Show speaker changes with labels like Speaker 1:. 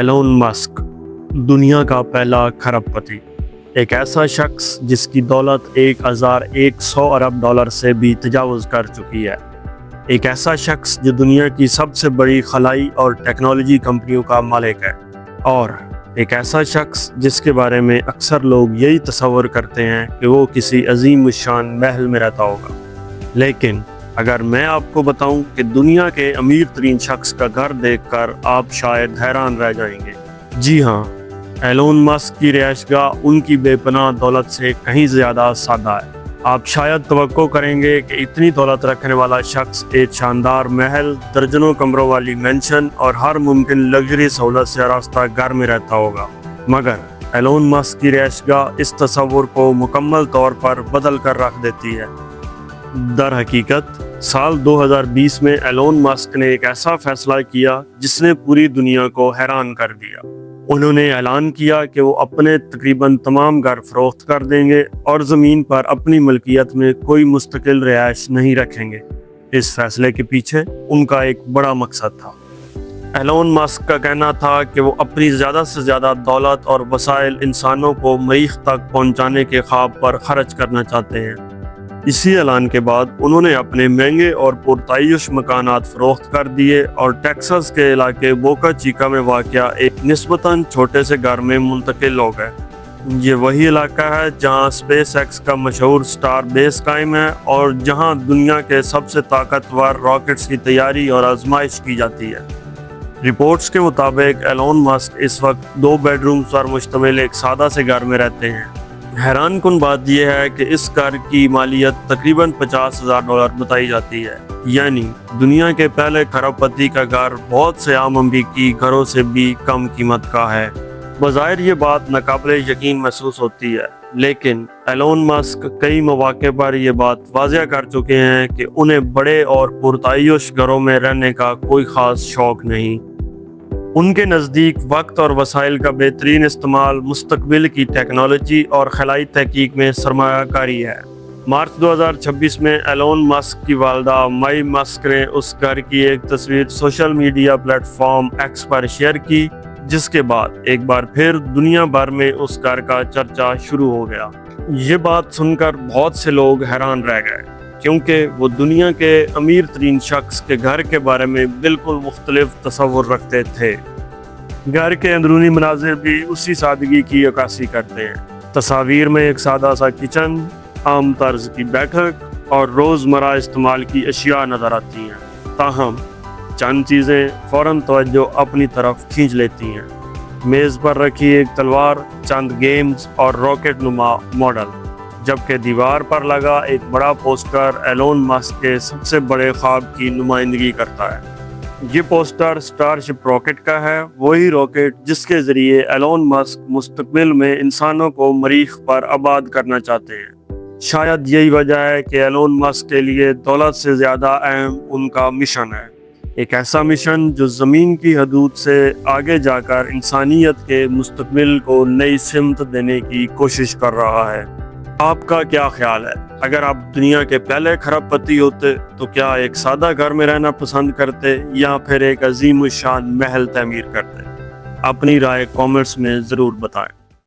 Speaker 1: Elon Musk दुनिया का पहला खरबपति, एक ऐसा शख्स जिसकी दौलत 1100 अरब डॉलर से भी तजावुज़ कर चुकी है। एक ऐसा शख्स जो दुनिया की सबसे बड़ी खलाई और टेक्नोलॉजी कंपनियों का मालिक है, और एक ऐसा शख्स जिसके बारे में अक्सर लोग यही तसव्वुर करते हैं कि वो किसी अजीम शान महल में रहता होगा। लेकिन अगर मैं आपको बताऊं कि दुनिया के अमीर तरीन शख्स का घर देखकर आप शायद हैरान रह जाएंगे। जी हाँ, एलोन मस्क की रिहाइशगाह उनकी बेपनाह दौलत से कहीं ज़्यादा सादा है। आप शायद तवक्को करेंगे कि इतनी दौलत रखने वाला शख्स एक शानदार महल, दर्जनों कमरों वाली मेंशन और हर मुमकिन लग्जरी सहूलत से आरास्ता घर में रहता होगा, मगर एलोन मस्क की रिहाइशगाह इस तस्वुर को मुकम्मल तौर पर बदल कर रख देती है। दर हकीकत साल 2020 में एलोन मस्क ने एक ऐसा फैसला किया जिसने पूरी दुनिया को हैरान कर दिया। उन्होंने ऐलान किया कि वो अपने तकरीबन तमाम घर फरोख्त कर देंगे और ज़मीन पर अपनी मलकियत में कोई मुस्तकिल रिहाइश नहीं रखेंगे। इस फैसले के पीछे उनका एक बड़ा मकसद था। एलोन मस्क का कहना था कि वो अपनी ज़्यादा से ज़्यादा दौलत और वसाइल इंसानों को मरीख तक पहुँचाने के ख्वाब पर खर्च करना चाहते हैं। इसी ऐलान के बाद उन्होंने अपने महंगे और पुरतायुश मकानात फरोख्त कर दिए और टेक्सास के इलाके बोका चिका में वाक़या एक निस्बतन छोटे से घर में मुंतकिल हो गए। ये वही इलाका है जहां स्पेस एक्स का मशहूर स्टार बेस कायम है और जहां दुनिया के सबसे ताकतवर रॉकेट्स की तैयारी और आजमाइश की जाती है। रिपोर्ट्स के मुताबिक एलोन मस्क इस वक्त 2 बेडरूम्स पर मुश्तमिल एक सादा से घर में रहते हैं। हैरान कुन बात यह है कि इस घर की मालियत तकरीबन $50,000 बताई जाती है, यानी दुनिया के पहले खरबपति का घर बहुत से आम अमरीकी घरों से भी कम कीमत का है। बज़ाहिर ये बात नाकाबिले यकीन महसूस होती है, लेकिन एलोन मस्क कई मौके पर यह बात वाज़ेह कर चुके हैं कि उन्हें बड़े और पुरतायुश घरों में रहने का कोई ख़ास शौक़ नहीं। उनके नज़दीक वक्त और वसाइल का बेहतरीन इस्तेमाल मुस्तकबिल की टेक्नोलॉजी और खलाई तहकीक में सरमायाकारी है। मार्च 2026 में एलोन मस्क की वालदा माई मस्क ने उस घर की एक तस्वीर सोशल मीडिया प्लेटफॉर्म एक्स पर शेयर की, जिसके बाद एक बार फिर दुनिया भर में उस घर का चर्चा शुरू हो गया। ये बात सुनकर बहुत से लोग हैरान रह गए, क्योंकि वो दुनिया के अमीर तरीन शख्स के घर के बारे में बिल्कुल मुख्तलिफ तस्वुर रखते थे। घर के अंदरूनी मनाजिर भी उसी सादगी की अक्कासी करते हैं। तस्वीर में एक सादा सा किचन, आम तर्ज की बैठक और रोज़मर्रा इस्तेमाल की अशिया नज़र आती हैं। ताहम चंद चीज़ें फ़ौरन तवज्जो अपनी तरफ खींच लेती हैं। मेज़ पर रखी एक तलवार, चंद गेम्स और रॉकेट नुमा मॉडल, जबकि दीवार पर लगा एक बड़ा पोस्टर एलोन मस्क के सबसे बड़े ख्वाब की नुमाइंदगी करता है। ये पोस्टर स्टारशिप रॉकेट का है, वही रॉकेट जिसके ज़रिए एलोन मस्क मुस्तकबिल में इंसानों को मरीख पर आबाद करना चाहते हैं। शायद यही वजह है कि एलोन मस्क के लिए दौलत से ज़्यादा अहम उनका मिशन है, एक ऐसा मिशन जो ज़मीन की हदूद से आगे जाकर इंसानियत के मुस्तकबिल को नई सिमत देने की कोशिश कर रहा है। आपका क्या ख्याल है? अगर आप दुनिया के पहले खरबपति होते तो क्या एक सादा घर में रहना पसंद करते या फिर एक अजीम शान महल तमीर करते? अपनी राय कमेंट्स में ज़रूर बताएं।